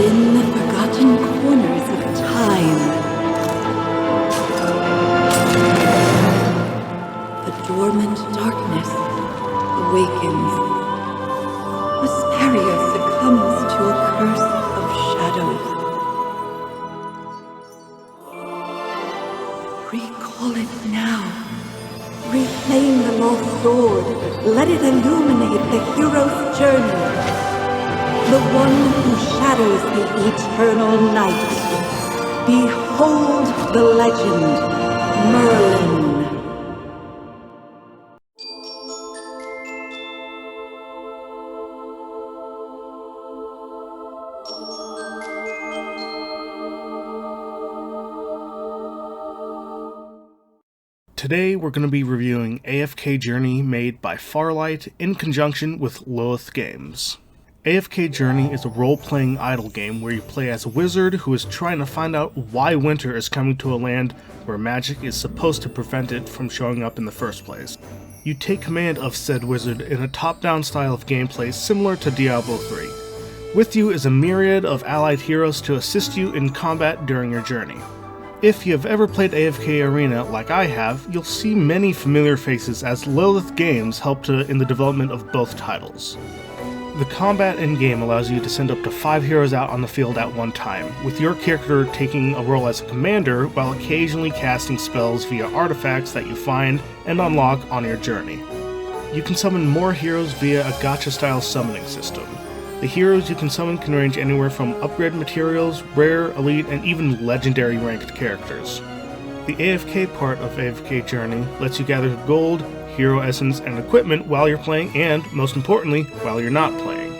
in the forgotten corners of time. The dormant darkness awakens. Vesperia succumbs to a curse of shadows. Recall it now. Reclaim the lost sword. Let it illuminate the hero's journey. The one who shatters the eternal night. Behold the legend, Merlin. Today we're going to be reviewing AFK Journey made by Farlight in conjunction with Lilith Games. AFK Journey is a role-playing idle game where you play as a wizard who is trying to find out why winter is coming to a land where magic is supposed to prevent it from showing up in the first place. You take command of said wizard in a top-down style of gameplay similar to Diablo 3. With you is a myriad of allied heroes to assist you in combat during your journey. If you have ever played AFK Arena like I have, you'll see many familiar faces as Lilith Games helped in the development of both titles. The combat in-game allows you to send up to 5 heroes out on the field at one time, with your character taking a role as a commander while occasionally casting spells via artifacts that you find and unlock on your journey. You can summon more heroes via a gacha-style summoning system. The heroes you can summon can range anywhere from upgrade materials, rare, elite, and even legendary ranked characters. The AFK part of AFK Journey lets you gather gold, hero essence, and equipment while you're playing and, most importantly, while you're not playing.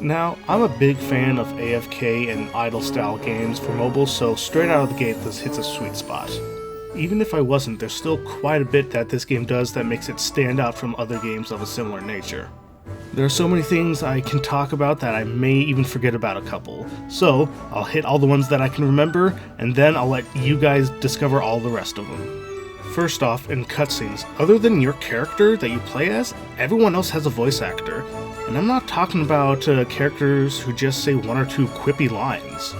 Now, I'm a big fan of AFK and idle style games for mobile, so straight out of the gate this hits a sweet spot. Even if I wasn't, there's still quite a bit that this game does that makes it stand out from other games of a similar nature. There are so many things I can talk about that I may even forget about a couple, so I'll hit all the ones that I can remember, and then I'll let you guys discover all the rest of them. First off, in cutscenes, other than your character that you play as, everyone else has a voice actor, and I'm not talking about characters who just say 1 or 2 quippy lines.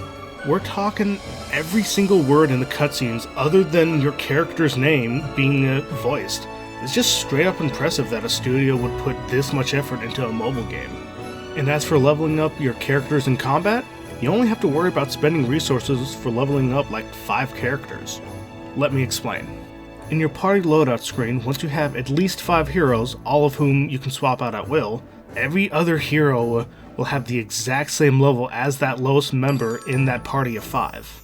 We're talking every single word in the cutscenes other than your character's name being voiced. It's just straight up impressive that a studio would put this much effort into a mobile game. And as for leveling up your characters in combat, you only have to worry about spending resources for leveling up like 5 characters. Let me explain. In your party loadout screen, once you have at least 5 heroes, all of whom you can swap out at will, every other hero will have the exact same level as that lowest member in that party of 5.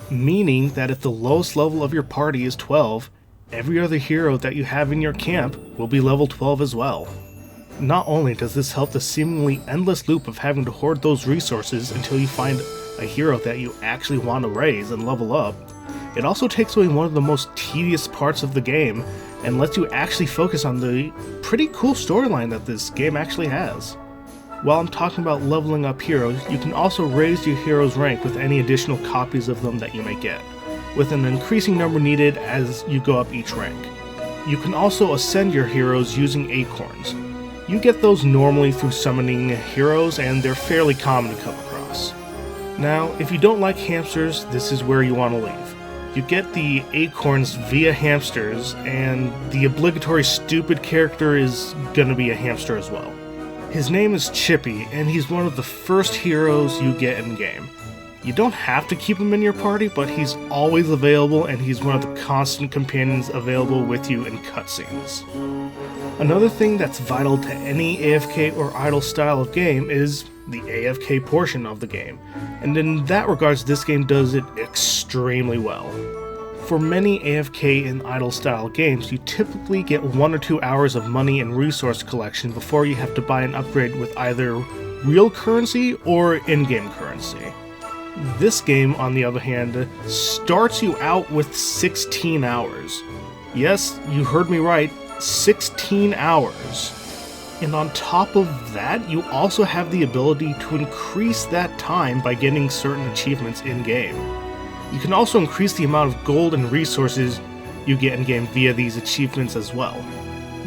Meaning that if the lowest level of your party is 12, every other hero that you have in your camp will be level 12 as well. Not only does this help the seemingly endless loop of having to hoard those resources until you find a hero that you actually want to raise and level up, it also takes away one of the most tedious parts of the game and lets you actually focus on the pretty cool storyline that this game actually has. While I'm talking about leveling up heroes, you can also raise your hero's rank with any additional copies of them that you may get, with an increasing number needed as you go up each rank. You can also ascend your heroes using acorns. You get those normally through summoning heroes, and they're fairly common to come across. Now, if you don't like hamsters, this is where you want to leave. You get the acorns via hamsters, and the obligatory stupid character is gonna be a hamster as well. His name is Chippy, and he's one of the first heroes you get in-game. You don't have to keep him in your party, but he's always available, and he's one of the constant companions available with you in cutscenes. Another thing that's vital to any AFK or idle style of game is the AFK portion of the game, and in that regards this game does it extremely well. For many AFK and idle style games, you typically get 1 or 2 hours of money and resource collection before you have to buy an upgrade with either real currency or in-game currency. This game, on the other hand, starts you out with 16 hours. Yes, you heard me right, 16 hours. And on top of that, you also have the ability to increase that time by getting certain achievements in-game. You can also increase the amount of gold and resources you get in-game via these achievements as well.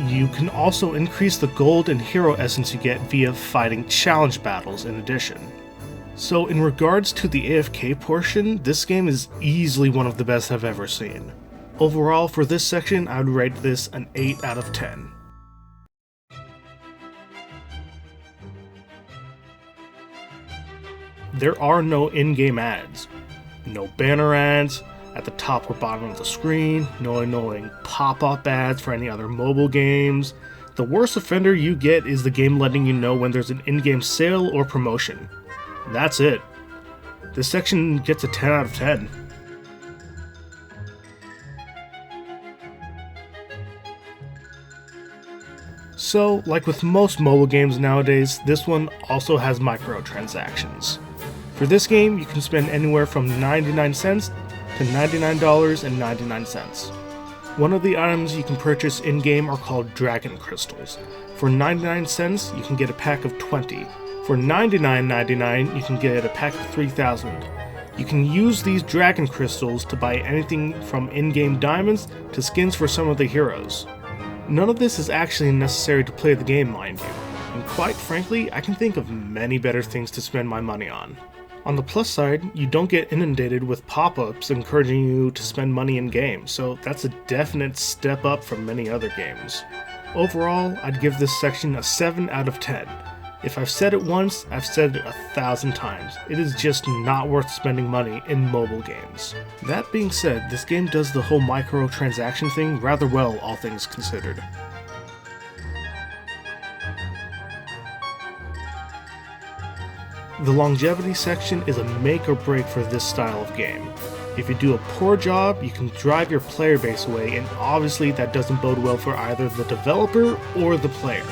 You can also increase the gold and hero essence you get via fighting challenge battles in addition. So in regards to the AFK portion, this game is easily one of the best I've ever seen. Overall, for this section, I would rate this an 8 out of 10. There are no in-game ads, no banner ads at the top or bottom of the screen, no annoying pop-up ads for any other mobile games. The worst offender you get is the game letting you know when there's an in-game sale or promotion. That's it. This section gets a 10 out of 10. So, like with most mobile games nowadays, this one also has microtransactions. For this game, you can spend anywhere from 99 cents to $99.99. One of the items you can purchase in-game are called Dragon Crystals. For 99 cents, you can get a pack of 20. For $99.99, you can get a pack of 3,000. You can use these Dragon Crystals to buy anything from in-game diamonds to skins for some of the heroes. None of this is actually necessary to play the game, mind you, and quite frankly, I can think of many better things to spend my money on. On the plus side, you don't get inundated with pop-ups encouraging you to spend money in-game, so that's a definite step up from many other games. Overall, I'd give this section a 7 out of 10. If I've said it once, I've said it 1,000 times. It is just not worth spending money in mobile games. That being said, this game does the whole microtransaction thing rather well, all things considered. The longevity section is a make or break for this style of game. If you do a poor job, you can drive your player base away, and obviously that doesn't bode well for either the developer or the player.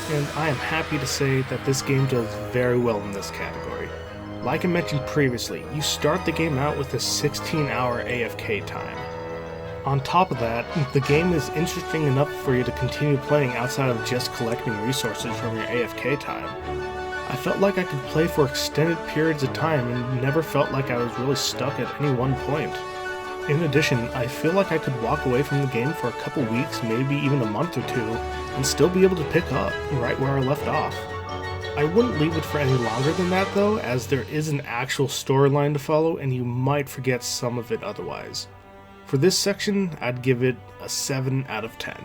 And I am happy to say that this game does very well in this category. Like I mentioned previously, you start the game out with a 16-hour AFK time. On top of that, the game is interesting enough for you to continue playing outside of just collecting resources from your AFK time. I felt like I could play for extended periods of time and never felt like I was really stuck at any one point. In addition, I feel like I could walk away from the game for a couple weeks, maybe even a month or two, and still be able to pick up right where I left off. I wouldn't leave it for any longer than that though, as there is an actual storyline to follow and you might forget some of it otherwise. For this section, I'd give it a 7 out of 10.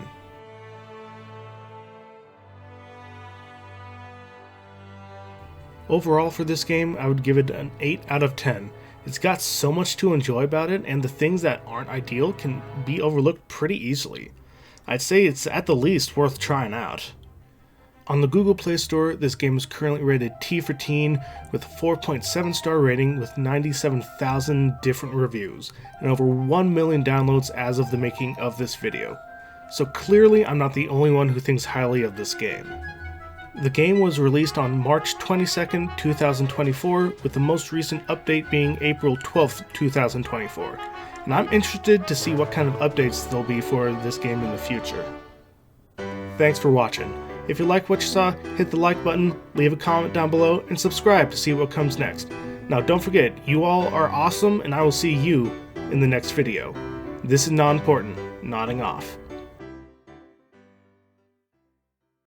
Overall for this game, I would give it an 8 out of 10. It's got so much to enjoy about it, and the things that aren't ideal can be overlooked pretty easily. I'd say it's at the least worth trying out. On the Google Play Store, this game is currently rated T for Teen with a 4.7 star rating with 97,000 different reviews, and over 1 million downloads as of the making of this video. So clearly I'm not the only one who thinks highly of this game. The game was released on March 22nd, 2024, with the most recent update being April 12th, 2024, and I'm interested to see what kind of updates there'll be for this game in the future. Thanks for watching. If you like what you saw, hit the like button, leave a comment down below, and subscribe to see what comes next. Now don't forget, you all are awesome, and I will see you in the next video. This is Nodmportant, nodding off.